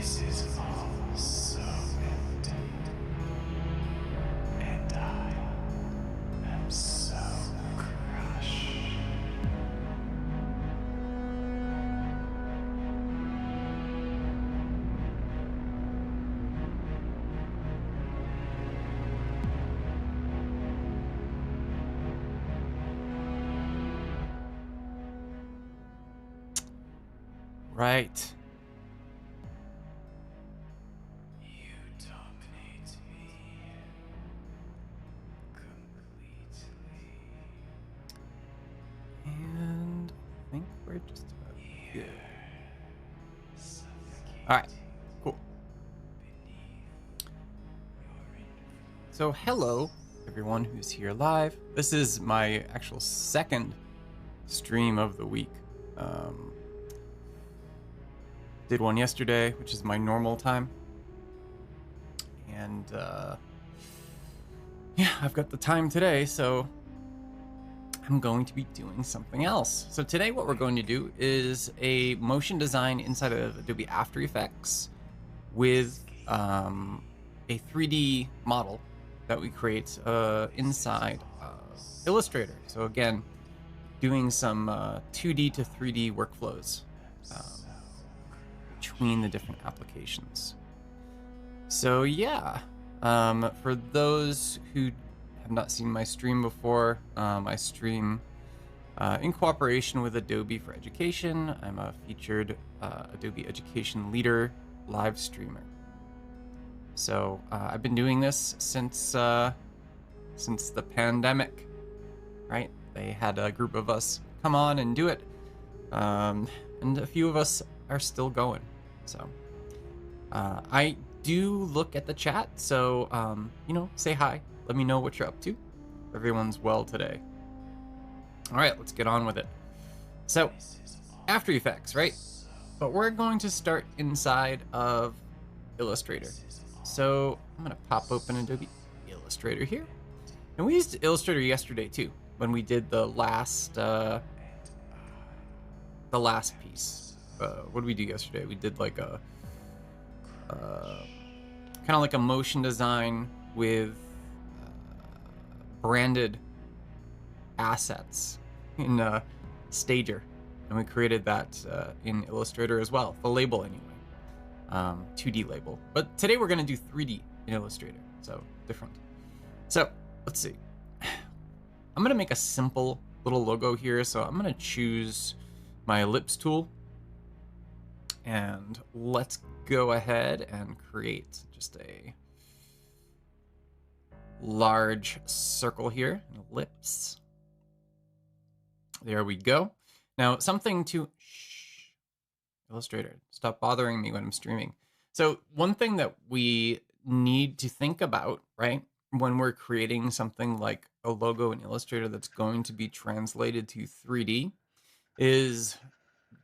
This is all so empty, and I am so crushed. Right. You dominate me completely. And I think we're just about good. Suffocating All right. Cool. beneath your influence. So, hello, everyone who's here live. This is my actual second stream of the week. Did one yesterday, which is my normal time. And, yeah, I've got the time today, so I'm going to be doing something else. So today what we're going to do is a motion design inside of Adobe After Effects with a 3D model that we create inside of Illustrator. So again, doing some 2D to 3D workflows between the different applications. So yeah, for those who have not seen my stream before, I stream in cooperation with Adobe for Education. I'm a featured Adobe Education Leader live streamer. So I've been doing this since the pandemic, right? They had a group of us come on and do it, and a few of us are still going. So I do look at the chat, so say hi. Let me know what you're up to. Everyone's well today. All right, let's get on with it. So, After Effects, right? But we're going to start inside of Illustrator. So I'm gonna pop open Adobe Illustrator here. And we used Illustrator yesterday too, when we did the last piece. What did we do yesterday? We did like a kind of like a motion design with branded assets in Stager, and we created that in Illustrator as well, the label anyway, 2D label. But today we're going to do 3D in Illustrator, so different. So let's see. I'm going to make a simple little logo here, so I'm going to choose my ellipse tool, and let's go ahead and create just a large circle here, an ellipse. There we go. Now, something to Illustrator, stop bothering me when I'm streaming. So one thing that we need to think about, right, when we're creating something like a logo in Illustrator that's going to be translated to 3D is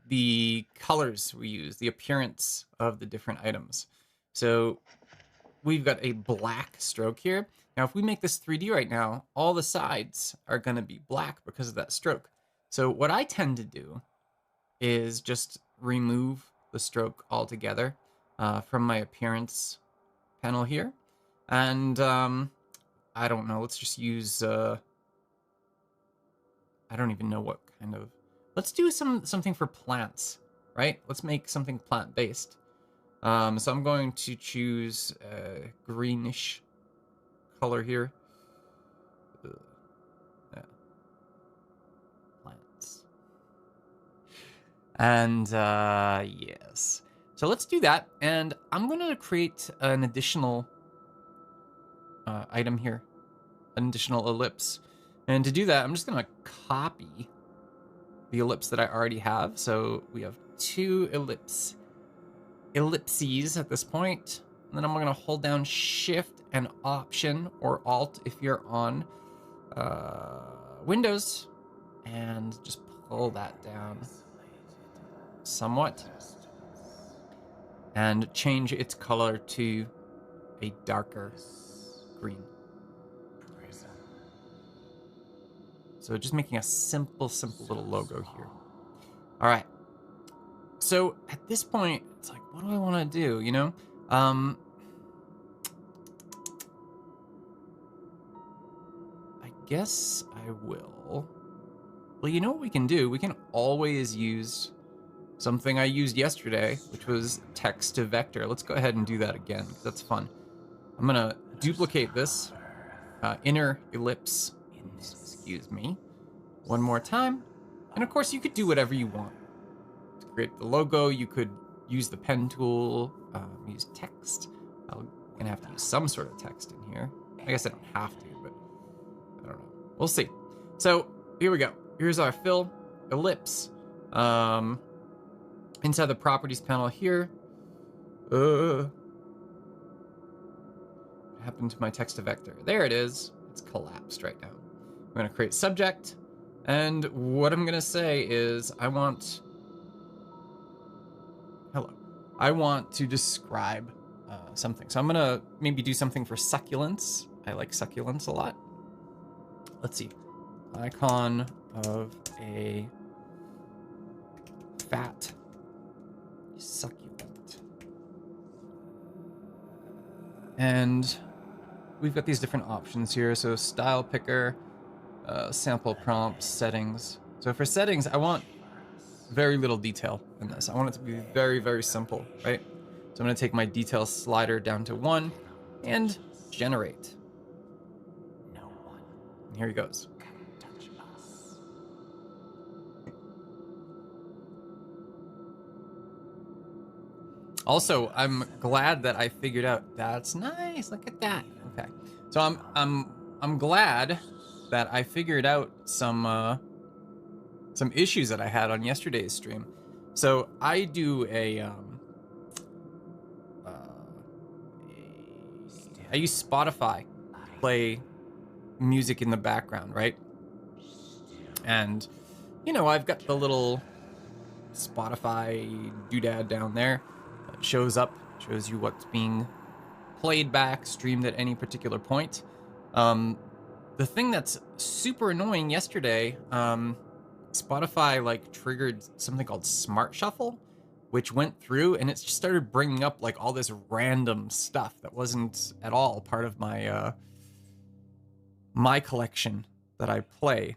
the colors we use, the appearance of the different items. So we've got a black stroke here. Now, if we make this 3D right now, all the sides are going to be black because of that stroke. So what I tend to do is just remove the stroke altogether from my appearance panel here. And I don't know, let's just use, I don't even know what kind of, let's do something for plants, right? Let's make something plant-based. So I'm going to choose a greenish color here. Plants. And yes. So let's do that. And I'm going to create an additional item here, an additional ellipse. And to do that, I'm just going to copy the ellipse that I already have. So we have two ellipses at this point. And then I'm going to hold down Shift and Option or Alt if you're on Windows, and just pull that down somewhat and change its color to a darker green. So just making a simple little logo here. All right. So at this point, it's like, what do I want to do, you know? I guess I will. Well, you know what we can do? We can always use something I used yesterday, which was text to vector. Let's go ahead and do that again, 'cause that's fun. I'm gonna duplicate this inner ellipse, excuse me, one more time. And of course, you could do whatever you want. To create the logo, you could use the pen tool, use text. I'm gonna have to use some sort of text in here. I guess I don't have to, but I don't know. We'll see. So here we go. Here's our fill ellipse. Inside the properties panel here. What happened to my text to vector? There it is. It's collapsed right now. I'm gonna create subject. And what I'm gonna say is I want to describe something. So I'm gonna maybe do something for succulents. I like succulents a lot. Let's see. Icon of a fat succulent. And we've got these different options here. So style picker, sample prompts, settings. So for settings, I want very little detail in this. I want it to be very, very simple, right? So I'm gonna take my detail slider down to 1 and generate. And here he goes. Also, I'm glad that I figured out that's nice. Look at that. Okay. So I'm glad that I figured out some issues that I had on yesterday's stream. So I do I use Spotify to play music in the background, right? And you know, I've got the little Spotify doodad down there. Shows up, shows you what's being played back, streamed at any particular point. The thing that's super annoying yesterday, Spotify like triggered something called Smart Shuffle, which went through and it just started bringing up like all this random stuff that wasn't at all part of my my collection that I play,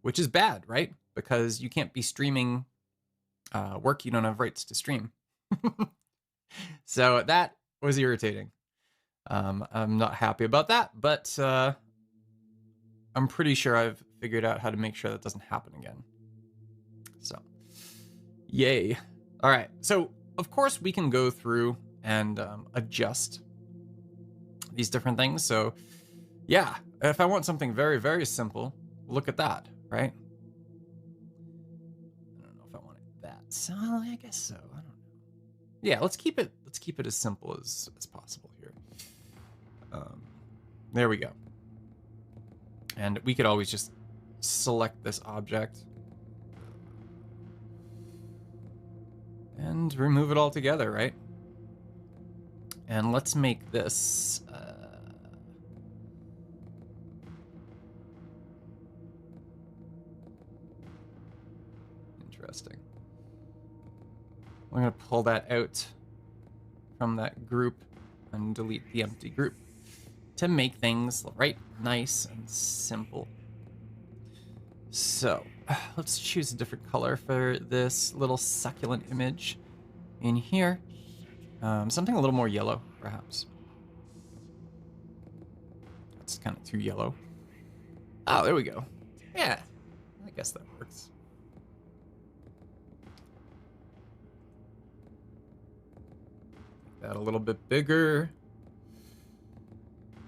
which is bad, right? Because you can't be streaming work you don't have rights to stream. So that was irritating. I'm not happy about that, but I'm pretty sure I've figured out how to make sure that doesn't happen again. So, yay. All right, so of course we can go through and adjust these different things. So yeah, if I want something very, very simple, look at that, right? I don't know if I want it that. So I guess so. I don't know. Yeah, let's keep it as simple as possible here. There we go. And we could always just select this object and remove it all together, right? And let's make this interesting. I'm going to pull that out from that group and delete the empty group to make things right, nice and simple. So let's choose a different color for this little succulent image in here. Something a little more yellow, perhaps. That's kind of too yellow. Oh, there we go. Yeah, I guess that works. That a little bit bigger.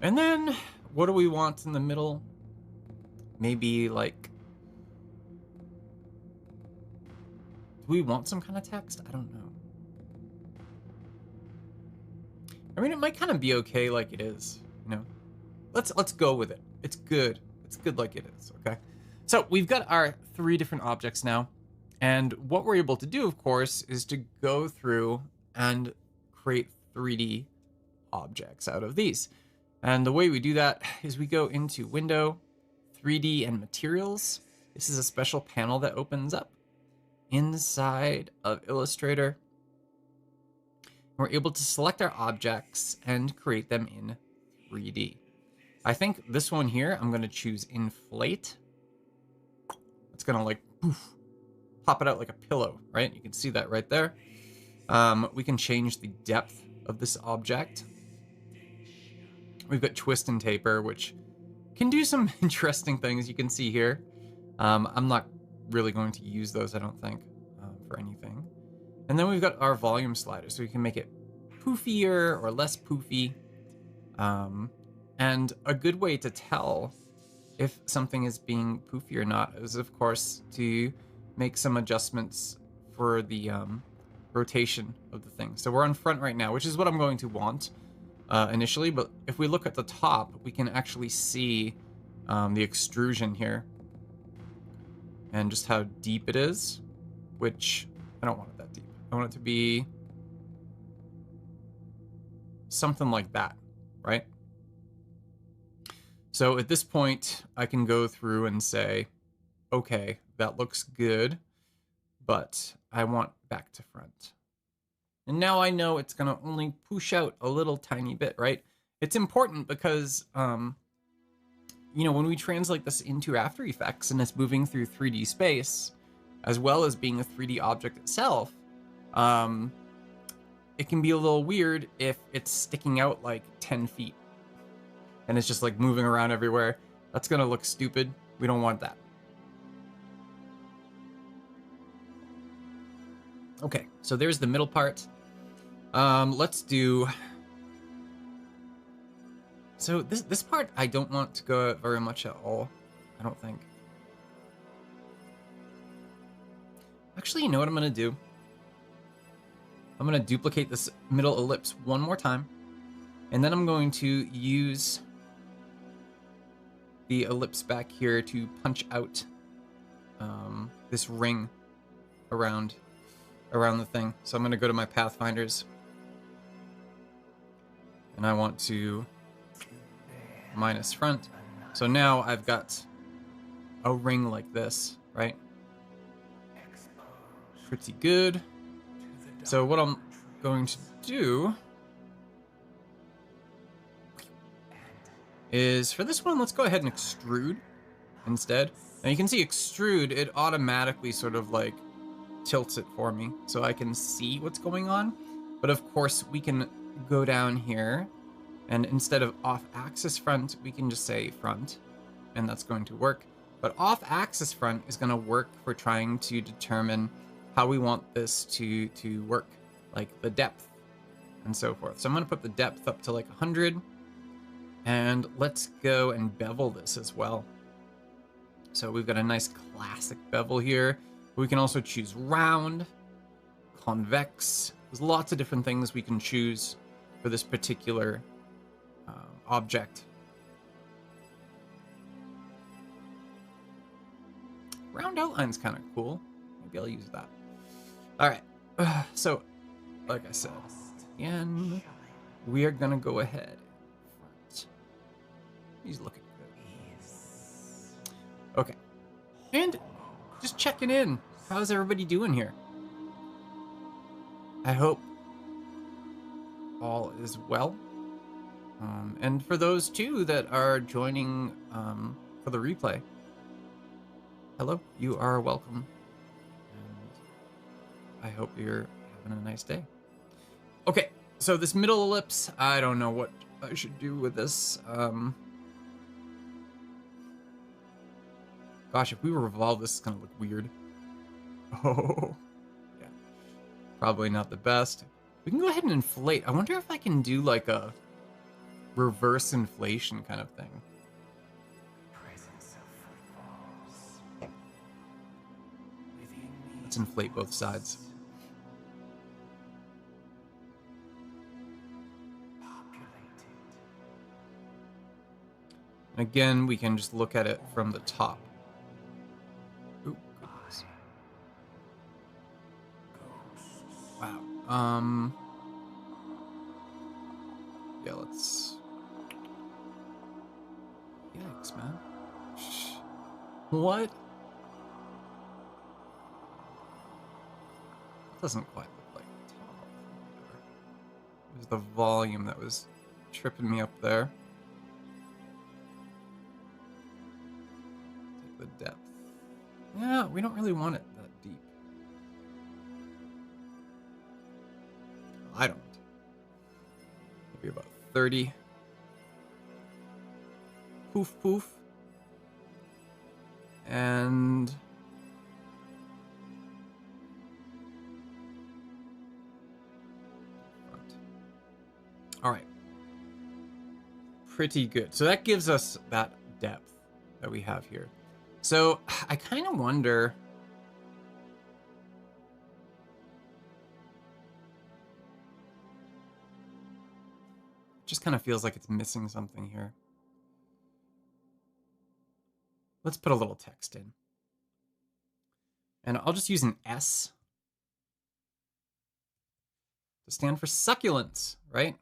And then what do we want in the middle? Maybe like, do we want some kind of text? I don't know. I mean, it might kind of be okay like it is, you know. Let's go with it. It's good. It's good like it is, okay? So we've got our 3 different objects now. And what we're able to do, of course, is to go through and create 3D objects out of these. And the way we do that is we go into Window, 3D, and Materials. This is a special panel that opens up inside of Illustrator. we're able to select our objects and create them in 3D. I think this one here, I'm going to choose inflate. It's going to like poof, pop it out like a pillow, right? You can see that right there. We can change the depth of this object. We've got twist and taper, which can do some interesting things you can see here. I'm not really going to use those, I don't think, for anything. And then we've got our volume slider, so we can make it poofier or less poofy. And a good way to tell if something is being poofy or not is, of course, to make some adjustments for the rotation of the thing. So we're on front right now, which is what I'm going to want initially. But if we look at the top, we can actually see the extrusion here and just how deep it is, which I don't want it that deep. I want it to be something like that, right? So at this point, I can go through and say, okay, that looks good, but I want back to front. And now I know it's going to only push out a little tiny bit, right? It's important because, you know, when we translate this into After Effects and it's moving through 3D space, as well as being a 3D object itself, it can be a little weird if it's sticking out like 10 feet and it's just like moving around everywhere. That's going to look stupid. We don't want that. Okay, so there's the middle part. Let's do... So this part I don't want to go very much at all, I don't think. Actually, you know what I'm going to do? I'm going to duplicate this middle ellipse one more time. And then I'm going to use the ellipse back here to punch out this ring around the thing. So I'm going to go to my pathfinders. And I want to minus front. So now I've got a ring like this, right? Pretty good. So what I'm going to do is, for this one, let's go ahead and extrude instead. Now you can see extrude, it automatically sort of like tilts it for me so I can see what's going on. But of course we can go down here and instead of off axis front, we can just say front, and that's going to work. But off axis front is going to work for trying to determine how we want this to work, like the depth and so forth. So I'm going to put the depth up to like 100, and let's go and bevel this as well. So we've got a nice classic bevel here. We can also choose round, convex. There's lots of different things we can choose for this particular object. Round outline's kind of cool. Maybe I'll use that. All right. So, like I said, again, we are gonna go ahead. He's looking good. Okay. And just checking in. How's everybody doing here? I hope all is well. And for those too that are joining for the replay, hello, you are welcome. And I hope you're having a nice day. Okay, so this middle ellipse, I don't know what I should do with this. Gosh, if we revolve, this is gonna look weird. Oh, yeah. Probably not the best. We can go ahead and inflate. I wonder if I can do like a reverse inflation kind of thing. Let's inflate both sides. And again, we can just look at it from the top. Ooh, goodness. Wow. Yeah, let's... Yikes, man. What? Doesn't quite look like the top. was the volume that was tripping me up there. Take the depth. Yeah, we don't really want it that deep. I don't. Maybe about 30. Poof, poof. And all right. Pretty good. So that gives us that depth that we have here. So I kind of wonder, just kind of feels like it's missing something here. Let's put a little text in. And I'll just use an S to stand for succulents, right?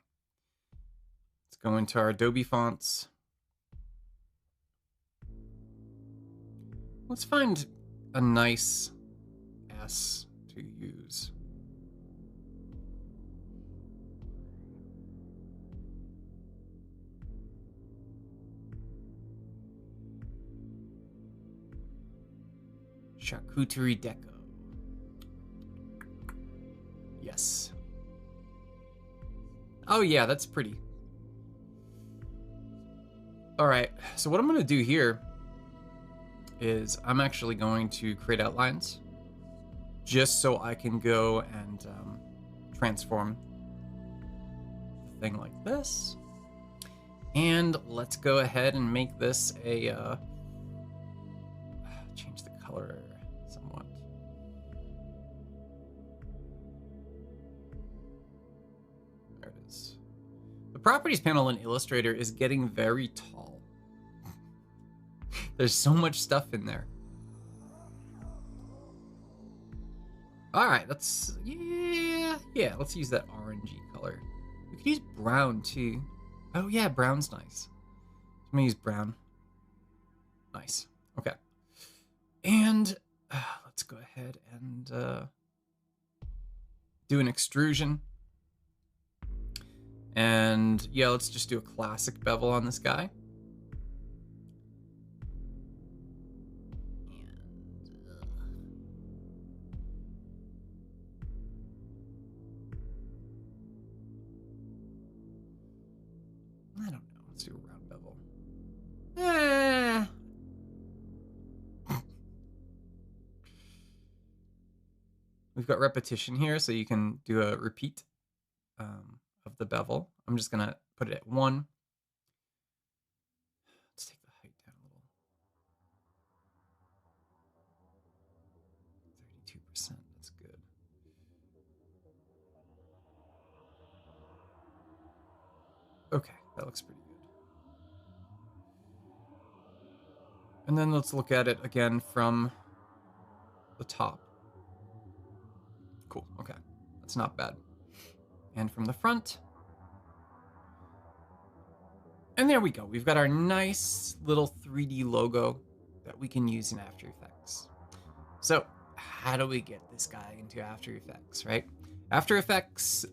Let's go into our Adobe fonts. Let's find a nice S to use. Charcuterie Deco. Yes. Oh yeah, that's pretty. All right, so what I'm gonna do here is I'm actually going to create outlines just so I can go and transform the thing like this. And let's go ahead and make this a, change the color somewhat. There it is. The properties panel in Illustrator is getting very tall. There's so much stuff in there. All right, let's, yeah, let's use that orangey color. We could use brown too. Oh yeah, brown's nice. I'm gonna use brown. Nice, okay. And let's go ahead and do an extrusion. And yeah, let's just do a classic bevel on this guy. I don't know. Let's do a round bevel. We've got repetition here, so you can do a repeat of the bevel. I'm just going to put it at 1. Let's take the height down a little. 32%. That's good. Okay, that looks pretty good. And then let's look at it again from the top. Cool, okay. That's not bad. And from the front. And there we go. We've got our nice little 3D logo that we can use in After Effects. So how do we get this guy into After Effects, right? After Effects,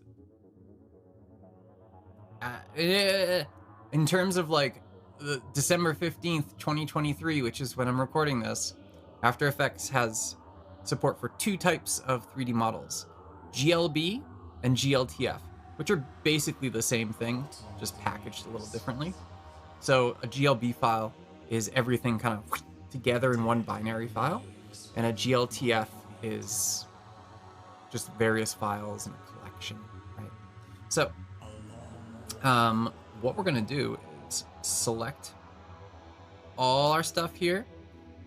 in terms of like the December 15th, 2023, which is when I'm recording this, After Effects has support for 2 types of 3D models, GLB and GLTF, which are basically the same thing, just packaged a little differently. So a GLB file is everything kind of together in one binary file, and a GLTF is just various files in a collection, right? So what we're gonna do is select all our stuff here,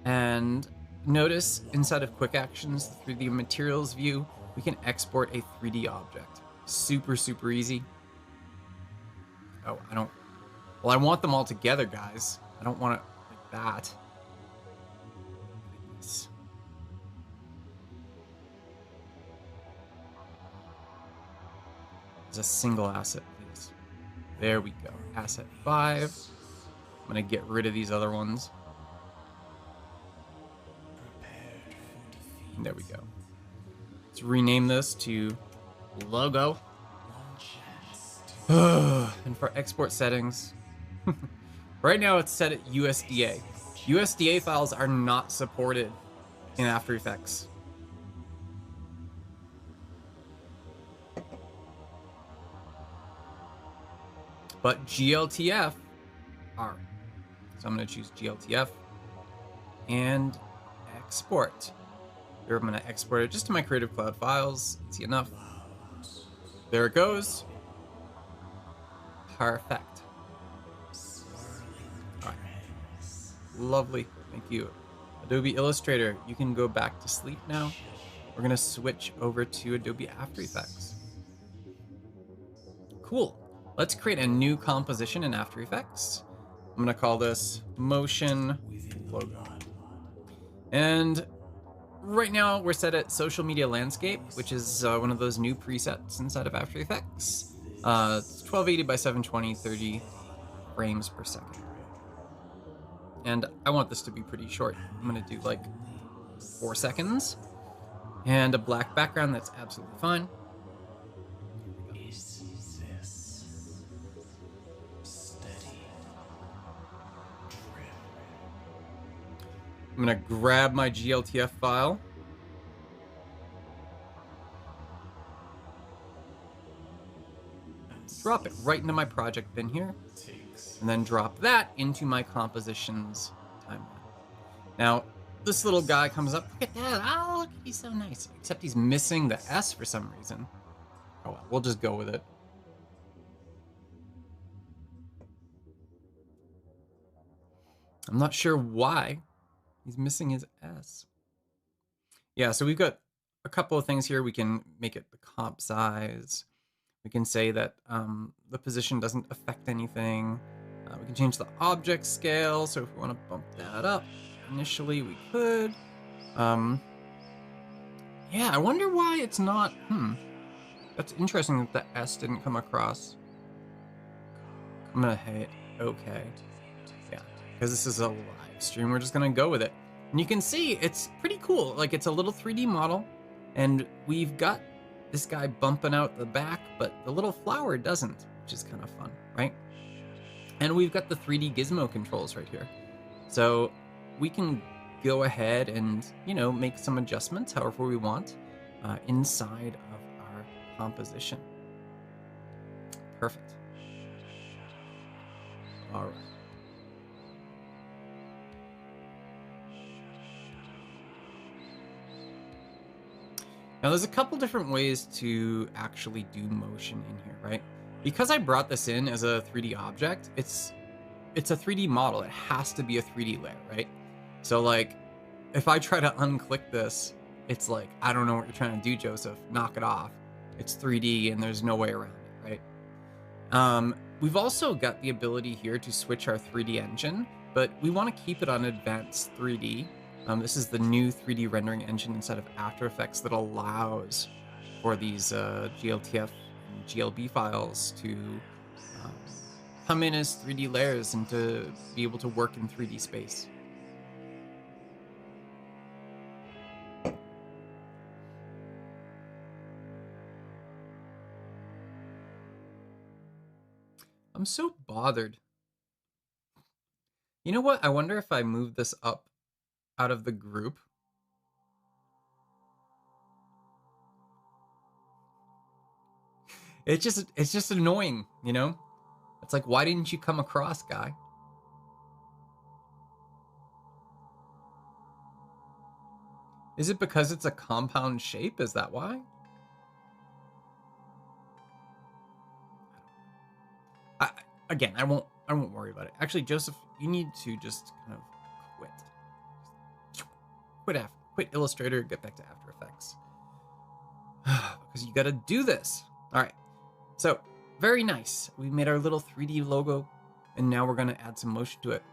and notice inside of Quick Actions through the Materials view, we can export a 3D object. Super, super easy. Oh, well, I want them all together, guys. I don't want it like that. Goodness. It's a single asset, please. There we go. Asset 5. I'm gonna get rid of these other ones. And there we go. Let's rename this to logo. And for export settings, right now it's set at USDA. USDA files are not supported in After Effects. But GLTF are. So I'm going to choose GLTF and export. Here I'm going to export it just to my Creative Cloud files. Easy enough. There it goes. Perfect. All right. Lovely. Thank you. Adobe Illustrator, you can go back to sleep now. We're going to switch over to Adobe After Effects. Cool. Let's create a new composition in After Effects. I'm going to call this Motion Logo. And right now we're set at Social Media Landscape, which is one of those new presets inside of After Effects. It's 1280 by 720, 30 frames per second. And I want this to be pretty short. I'm going to do like 4 seconds. And a black background, that's absolutely fine. I'm going to grab my GLTF file. Drop it right into my project bin here. And then drop that into my compositions timeline. Now, this little guy comes up. Look at that. Oh, look, he's so nice. Except he's missing the S for some reason. Oh well, we'll just go with it. I'm not sure why he's missing his S. Yeah, so we've got a couple of things here. We can make it the comp size. We can say that the position doesn't affect anything. We can change the object scale. So if we want to bump that up, initially we could. Yeah, I wonder why it's not. That's interesting that the S didn't come across. I'm gonna hit OK. Yeah, because this is a live stream. We're just gonna go with it. And you can see it's pretty cool. Like, it's a little 3D model, and we've got this guy bumping out the back, but the little flower doesn't, which is kind of fun, right? And we've got the 3D gizmo controls right here. So we can go ahead and, you know, make some adjustments however we want inside of our composition. Perfect. All right. Now there's a couple different ways to actually do motion in here, right? Because I brought this in as a 3D object, it's a 3D model. It has to be a 3D layer, right? So like, if I try to unclick this, it's like, I don't know what you're trying to do, Joseph. Knock it off. It's 3D and there's no way around it, right? We've also got the ability here to switch our 3D engine, but we want to keep it on advanced 3D. This is the new 3D rendering engine inside of After Effects that allows for these GLTF and GLB files to come in as 3D layers and to be able to work in 3D space. I'm so bothered. You know what? I wonder if I move this up out of the group. It's just annoying, you know? It's like, why didn't you come across, guy? Is it because it's a compound shape? Is that why? Again, I won't worry about it. Actually, Joseph, you need to just kind of quit Illustrator, get back to After Effects. Because you gotta do this. All right, so very nice. We made our little 3D logo, and now we're gonna add some motion to it.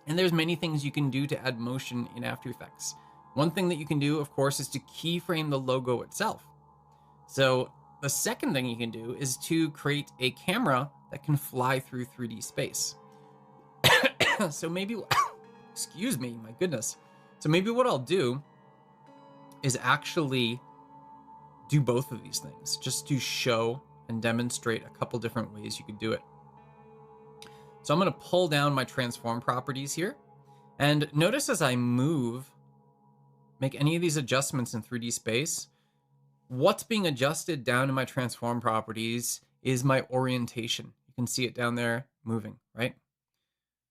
And there's many things you can do to add motion in After Effects. One thing that you can do, of course, is to keyframe the logo itself. So the second thing you can do is to create a camera that can fly through 3D space. So maybe, excuse me, my goodness. So maybe what I'll do is actually do both of these things just to show and demonstrate a couple different ways you could do it. So I'm going to pull down my transform properties here. And notice as I move, make any of these adjustments in 3D space, what's being adjusted down in my transform properties is my orientation. You can see it down there moving, right?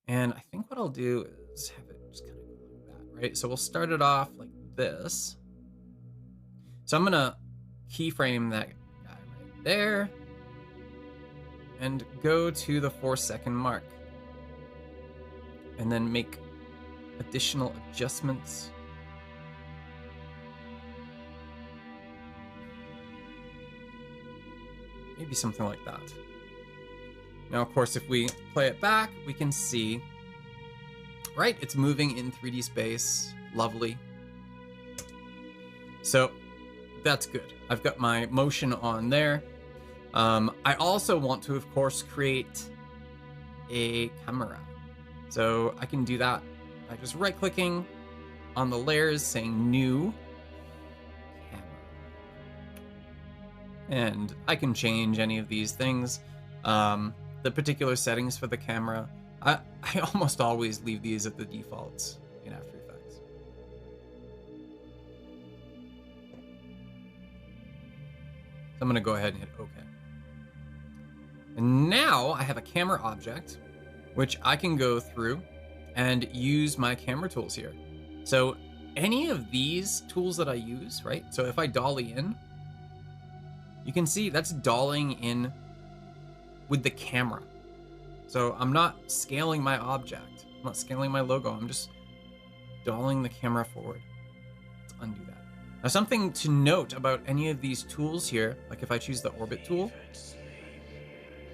And I think what I'll do is have it just kind of go like that, right? So we'll start it off like this. So I'm gonna keyframe that guy right there and go to the 4-second mark and then make additional adjustments. Maybe something like that. Now, of course, if we play it back, we can see, right, it's moving in 3D space. Lovely. So that's good. I've got my motion on there. I also want to, of course, create a camera. So I can do that by just right-clicking on the layers, saying New Camera. And I can change any of these things. The particular settings for the camera, I almost always leave these at the defaults in After Effects. So I'm going to go ahead and hit OK. And now I have a camera object, which I can go through and use my camera tools here. So any of these tools that I use, right? So if I dolly in, you can see that's dollying in with the camera. So I'm not scaling my object. I'm not scaling my logo. I'm just dollying the camera forward. Let's undo that. Now, something to note about any of these tools here, like if I choose the orbit tool,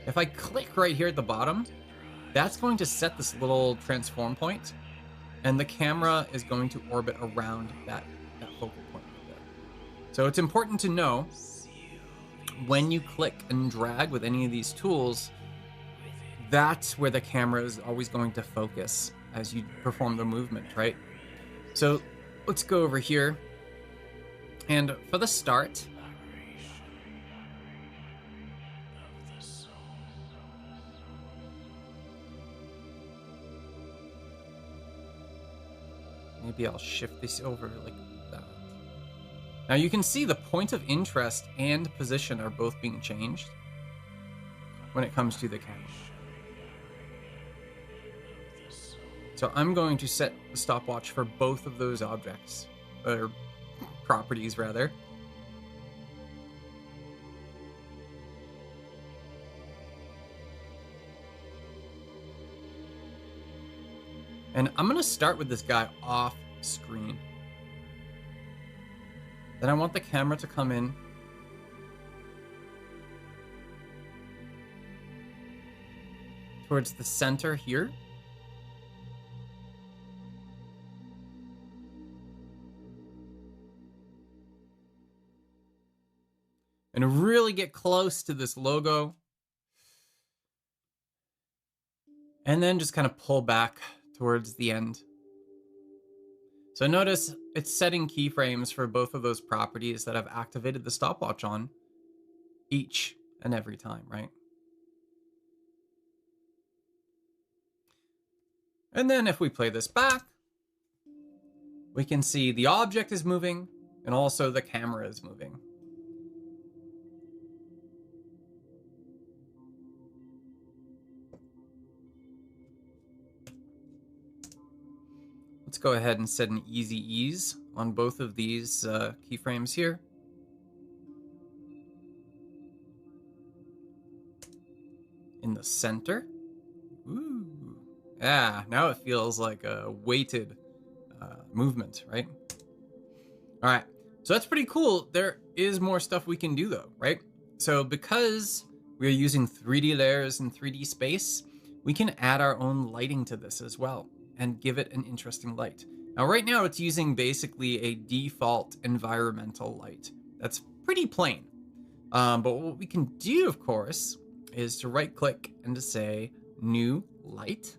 if I click right here at the bottom, that's going to set this little transform point, and the camera is going to orbit around that focal point right there. So it's important to know when you click and drag with any of these tools, that's where the camera is always going to focus as you perform the movement, right? So let's go over here. And for the start, maybe I'll shift this over like that. Now you can see the point of interest and position are both being changed when it comes to the camera. So I'm going to set the stopwatch for both of those objects, or properties rather. And I'm going to start with this guy off screen. Then I want the camera to come in towards the center here. And really get close to this logo. And then just kind of pull back towards the end. So notice it's setting keyframes for both of those properties that I've activated the stopwatch on each and every time, right? And then if we play this back, we can see the object is moving and also the camera is moving. Let's go ahead and set an easy ease on both of these keyframes here. In the center. Ooh. Yeah, now it feels like a weighted movement, right? All right, so that's pretty cool. There is more stuff we can do though, right? So because we're using 3D layers in 3D space, we can add our own lighting to this as well and give it an interesting light. Now, right now it's using basically a default environmental light. That's pretty plain. But what we can do, of course, is to right click and to say new light.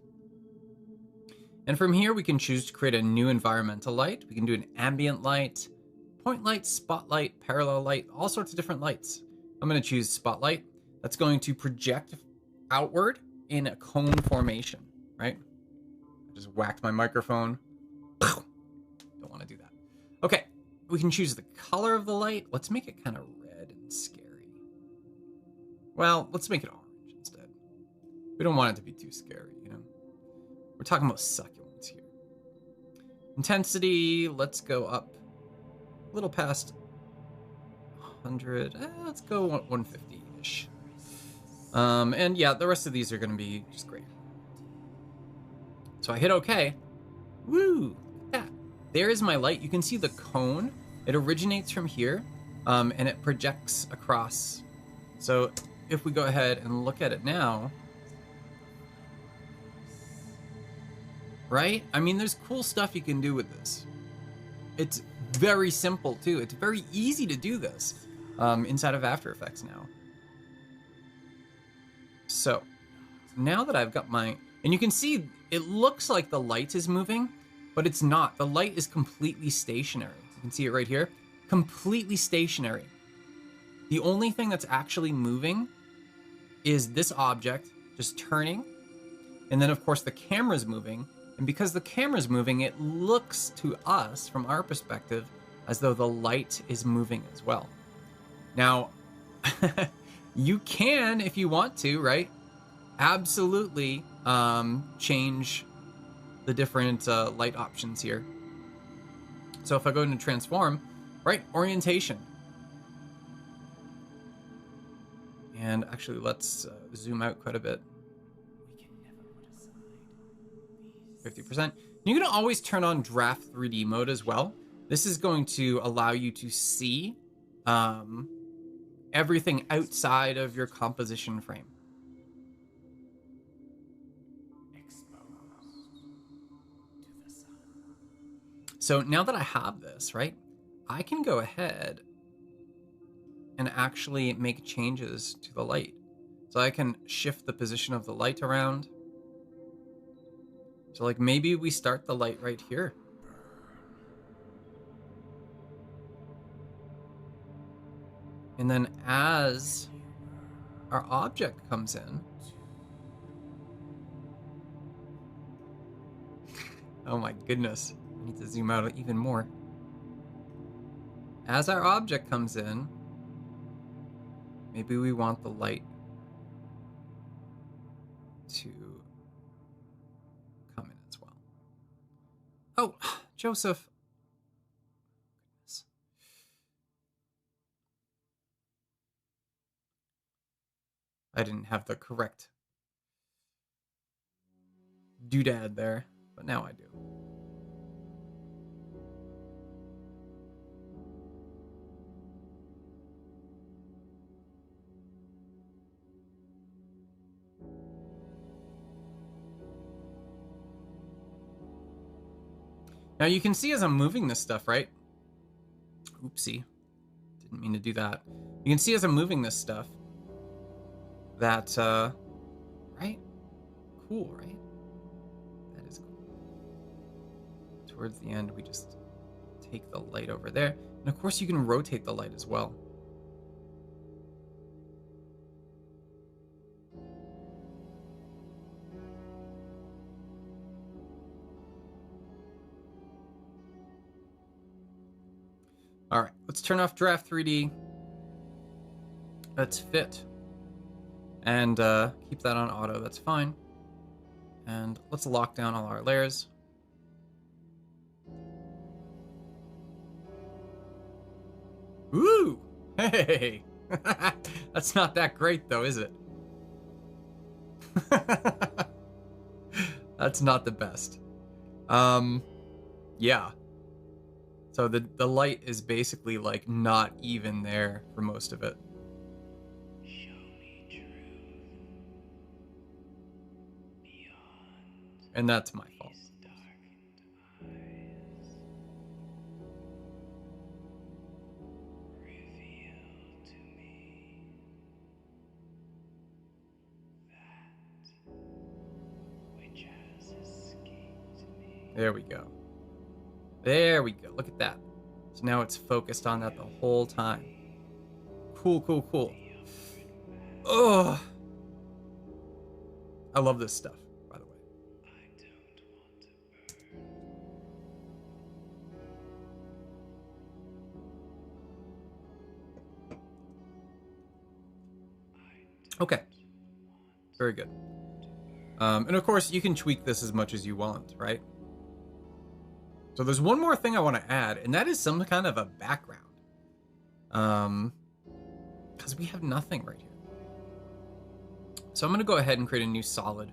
And from here, we can choose to create a new environmental light. We can do an ambient light, point light, spotlight, parallel light, all sorts of different lights. I'm gonna choose spotlight. that's going to project outward in a cone formation, right? I just whacked my microphone. Don't want to do that. Okay, we can choose the color of the light. Let's make it kind of red and scary. Well, let's make it orange instead. We don't want it to be too scary, you know? We're talking about succulents here. Intensity, let's go up a little past 100. Let's go 150-ish. And yeah, the rest of these are going to be just great. So I hit OK. Woo! Look at that. There is my light. You can see the cone. It originates from here, and it projects across. So if we go ahead and look at it now, right? I mean, there's cool stuff you can do with this. It's very simple too. It's very easy to do this inside of After Effects now. So now that I've got my, and you can see it looks like the light is moving, but it's not. The light is completely stationary. You can see it right here, completely stationary. The only thing that's actually moving is this object just turning. And then of course the camera's moving. And because the camera's moving, it looks to us from our perspective as though the light is moving as well. Now, you can, if you want to, right? Absolutely change the different light options here. So if I go into transform, right, orientation. And actually, let's zoom out quite a bit. 50%. You can always turn on draft 3D mode as well. This is going to allow you to see everything outside of your composition frame. So now that I have this, right, I can go ahead and actually make changes to the light. So I can shift the position of the light around. So like maybe we start the light right here. And then as our object comes in, oh my goodness, I need to zoom out even more. As our object comes in, maybe we want the light to come in as well. Oh, Joseph. I didn't have the correct doodad there, but now I do. Now you can see as I'm moving this stuff, right? Oopsie. Didn't mean to do that. You can see as I'm moving this stuff that, right? Cool, right? That is cool. Towards the end, we just take the light over there. And of course you can rotate the light as well. All right, let's turn off Draft 3D. Let's fit. And keep that on auto, that's fine. And let's lock down all our layers. Ooh! Hey! That's not that great though, is it? That's not the best. Yeah. So the light is basically like not even there for most of it. Show me truth beyond And that's my fault. these darkened eyes. Reveal to me that which has escaped me. There we go. There we go. Look at that. So now it's focused on that the whole time. Cool, cool, cool. Oh, I love this stuff, by the way. I don't want to burn. I Okay, don't very good. And of course, you can tweak this as much as you want, right? So there's one more thing I want to add, and that is some kind of a background. Because we have nothing right here. So I'm going to go ahead and create a new solid.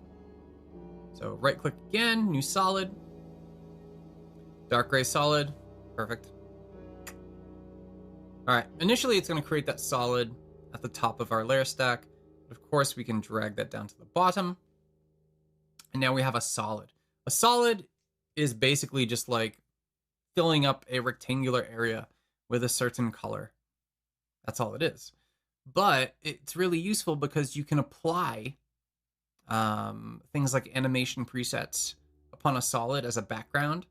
So right click again, new solid, dark gray solid, perfect. All right, initially it's going to create that solid at the top of our layer stack. But of course, we can drag that down to the bottom. And now we have a solid. A solid is basically just like filling up a rectangular area with a certain color. That's all it is. But it's really useful because you can apply things like animation presets upon a solid as a background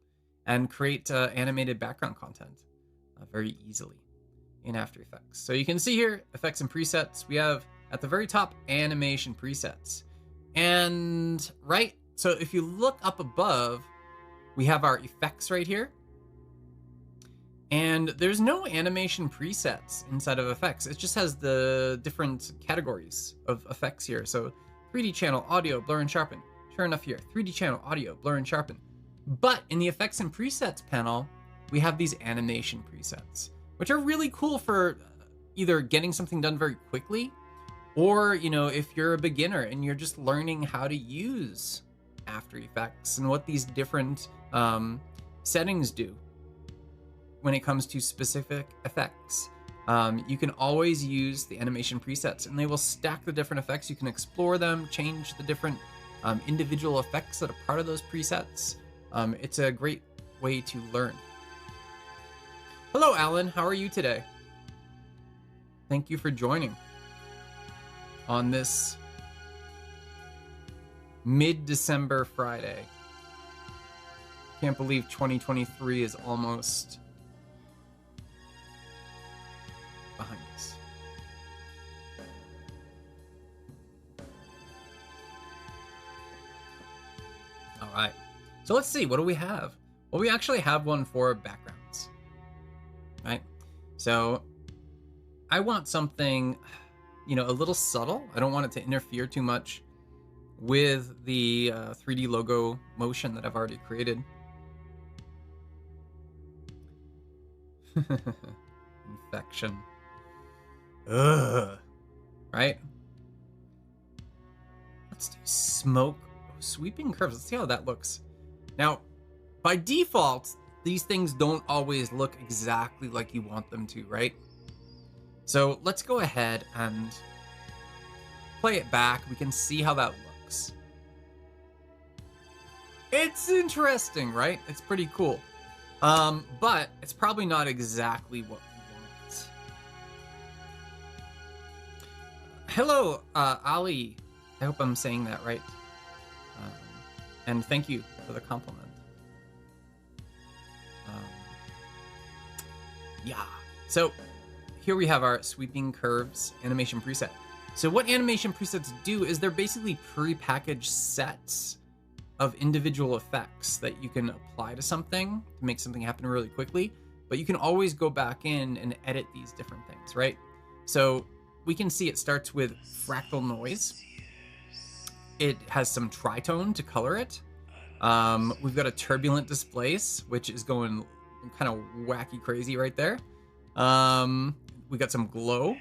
and create animated background content very easily in After Effects. So you can see here, effects and presets. We have at the very top, animation presets. And right, so if you look up above, we have our effects right here. And there's no animation presets inside of effects. It just has the different categories of effects here. So 3D channel, audio, blur and sharpen. Sure enough here, 3D channel, audio, blur and sharpen. But in the effects and presets panel, we have these animation presets, which are really cool for either getting something done very quickly, or, you know, if you're a beginner and you're just learning how to use After Effects and what these different settings do when it comes to specific effects. You can always use the animation presets and they will stack the different effects. You can explore them, change the different individual effects that are part of those presets. It's a great way to learn. Hello, Alan. How are you today? Thank you for joining on this mid-December Friday. Can't believe 2023 is almost behind us. All right. So let's see, what do we have? Well, we actually have one for backgrounds, right? So I want something, you know, a little subtle. I don't want it to interfere too much with the 3D logo motion that I've already created. Infection. Ugh. Right? Let's do smoke. Oh, sweeping curves. Let's see how that looks. Now, by default, these things don't always look exactly like you want them to, right? So let's go ahead and play it back. We can see how that looks. It's interesting, right? It's pretty cool. But it's probably not exactly what we want. Hello, Ali. I hope I'm saying that right. And thank you for the compliment. Yeah. So here we have our sweeping curves animation preset. So what animation presets do is they're basically pre-packaged sets of individual effects that you can apply to something to make something happen really quickly, but you can always go back in and edit these different things, right? So we can see it starts with fractal noise. It has some tritone to color it. We've got a turbulent displace, which is going kind of wacky crazy right there. We got some glow.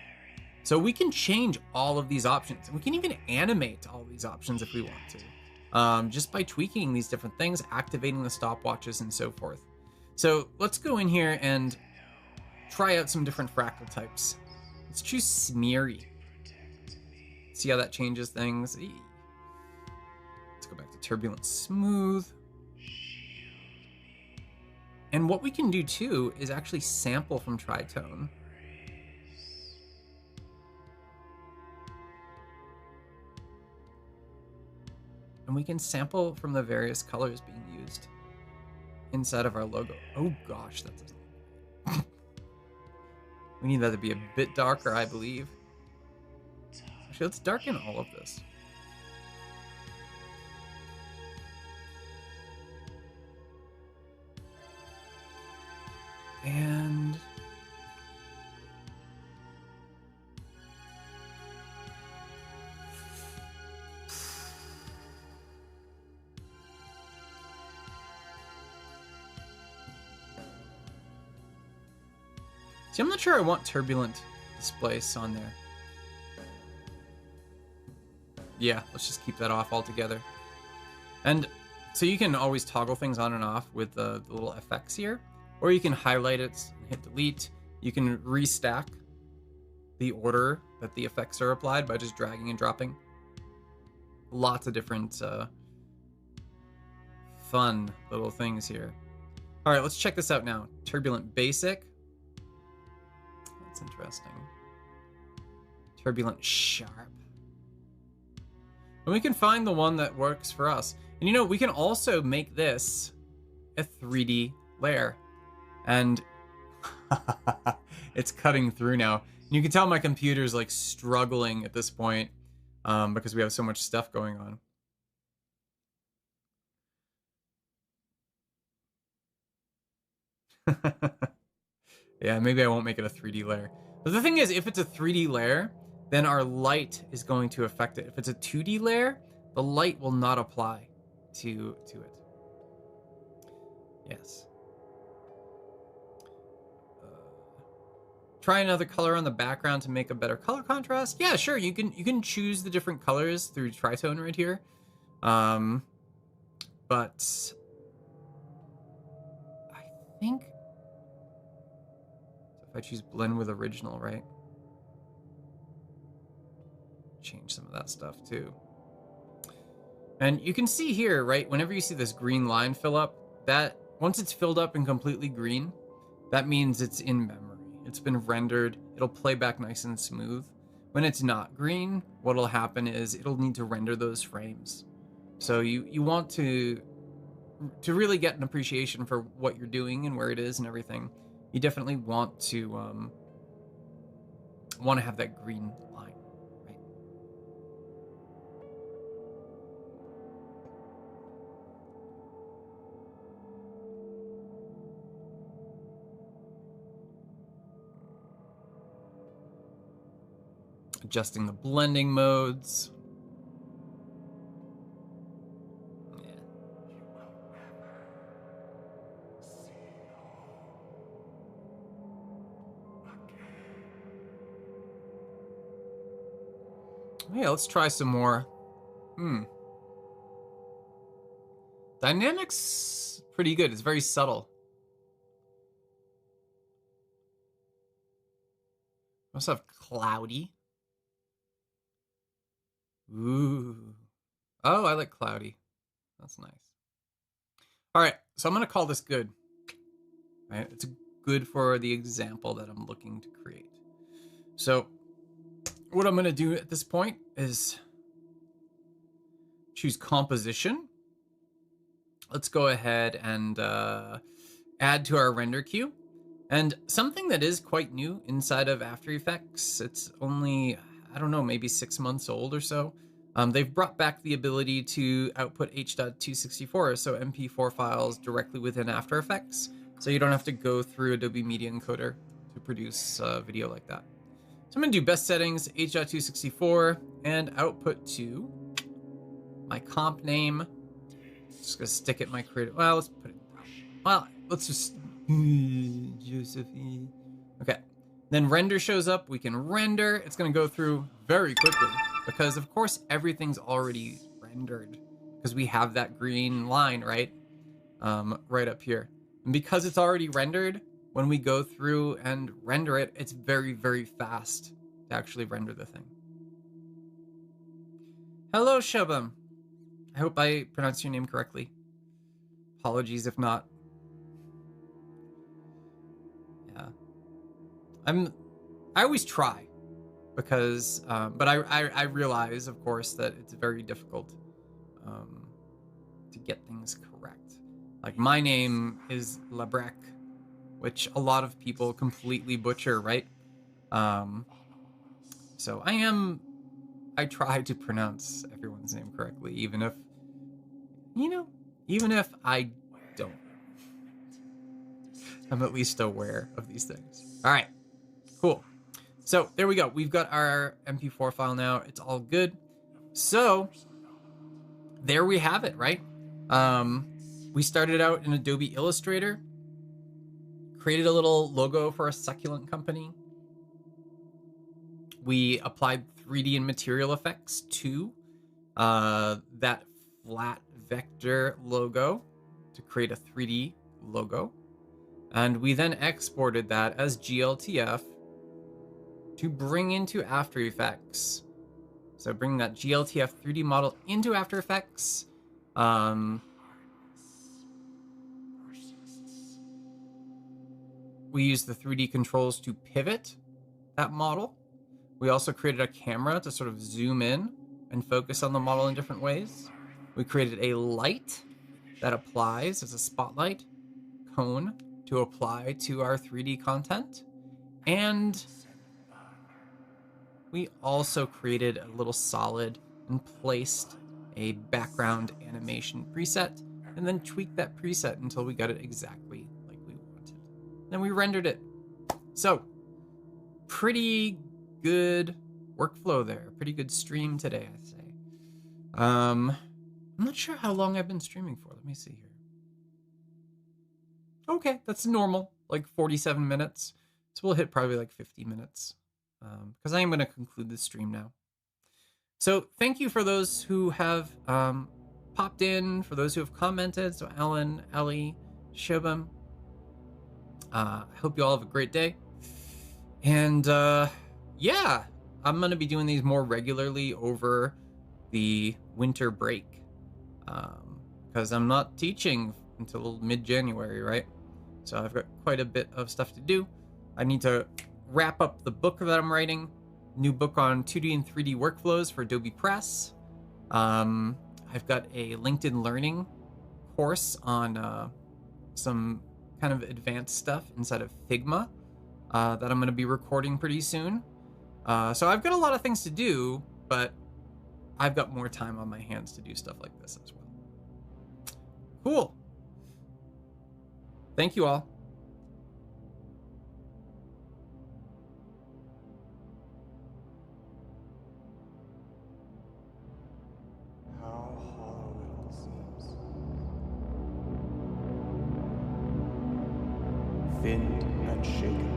So we can change all of these options. And we can even animate all these options if we want to. Just by tweaking these different things, activating the stopwatches and so forth. So let's go in here and try out some different fractal types. Let's choose Smeary. See how that changes things. Let's go back to Turbulent Smooth. And what we can do too is actually sample from tritone. And we can sample from the various colors being used inside of our logo. Oh gosh, that doesn't. We need that to be a bit darker, I believe. Actually, Actually, let's darken all of this. And see, I'm not sure I want turbulent displace on there. Yeah, let's just keep that off altogether. And so you can always toggle things on and off with the little effects here, or you can highlight it and hit delete. You can restack the order that the effects are applied by just dragging and dropping. Lots of different fun little things here. All right, let's check this out now. Turbulent basic. That's interesting. Turbulent sharp. And we can find the one that works for us. And you know, we can also make this a 3D layer. And it's cutting through now. And you can tell my computer's like struggling at this point because we have so much stuff going on. Yeah, maybe I won't make it a 3D layer. But the thing is, if it's a 3D layer, then our light is going to affect it. If it's a 2D layer, the light will not apply to it. Yes. Try another color on the background to make a better color contrast. Yeah, sure. You can choose the different colors through Tritone right here. But I think if I choose blend with original, right? Change some of that stuff too. And you can see here, right? Whenever you see this green line fill up, that once it's filled up and completely green, that means it's in memory. It's been rendered. It'll play back nice and smooth. When it's not green, what'll happen is it'll need to render those frames. So you want to really get an appreciation for what you're doing and where it is and everything. You definitely want to have that green line, right? Adjusting the blending modes. Yeah, let's try some more. Dynamics, pretty good. It's very subtle. We also have cloudy. Ooh. Oh, I like cloudy. That's nice. All right, so I'm going to call this good. Right? It's good for the example that I'm looking to create. So what I'm going to do at this point is choose composition. Let's go ahead and add to our render queue. And something that is quite new inside of After Effects, it's only, I don't know, maybe 6 months old or so. They've brought back the ability to output H.264, so MP4 files directly within After Effects. So you don't have to go through Adobe Media Encoder to produce video like that. So I'm going to do best settings, H.264, and output to my comp name. Just going to stick it in my creative. Well, let's put it. Well, let's just. Josephine. Okay. Then render shows up. We can render. It's going to go through very quickly because, of course, everything's already rendered because we have that green line, right? Right up here. And because it's already rendered, when we go through and render it, it's very, very fast to actually render the thing. Hello, Shubham. I hope I pronounced your name correctly. Apologies if not. Yeah. I always try because, but I realize, of course, that it's very difficult to get things correct. Like my name is Labrec, which a lot of people completely butcher, right? So I I try to pronounce everyone's name correctly, even if, you know, even if I don't. I'm at least aware of these things. All right, cool. So there we go. We've got our MP4 file now. It's all good. So there we have it, right? We started out in Adobe Illustrator, created a little logo for a succulent company. We applied 3D and material effects to that flat vector logo to create a 3D logo. And we then exported that as GLTF to bring into After Effects. So bring that GLTF 3D model into After Effects. We used the 3D controls to pivot that model. We also created a camera to sort of zoom in and focus on the model in different ways. We created a light that applies as a spotlight cone to apply to our 3D content. And we also created a little solid and placed a background animation preset and then tweaked that preset until we got it exactly like we wanted. Then we rendered it. So pretty good workflow there. Pretty good stream today, I'd say. I'm not sure how long I've been streaming for. Let me see here. Okay, that's normal, like 47 minutes. So we'll hit probably like 50 minutes because I am going to conclude the stream now. So thank you for those who have popped in, for those who have commented. So Alan, Ellie, Shubham. I hope you all have a great day. And yeah, I'm going to be doing these more regularly over the winter break because I'm not teaching until mid-January, right? So I've got quite a bit of stuff to do. I need to wrap up the book that I'm writing, new book on 2D and 3D workflows for Adobe Press. I've got a LinkedIn Learning course on some kind of advanced stuff inside of Figma that I'm going to be recording pretty soon. So I've got a lot of things to do, but I've got more time on my hands to do stuff like this as well. Cool. Thank you all. How hollow it all seems. Thinned and shaken.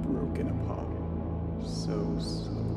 Broken apart so slowly.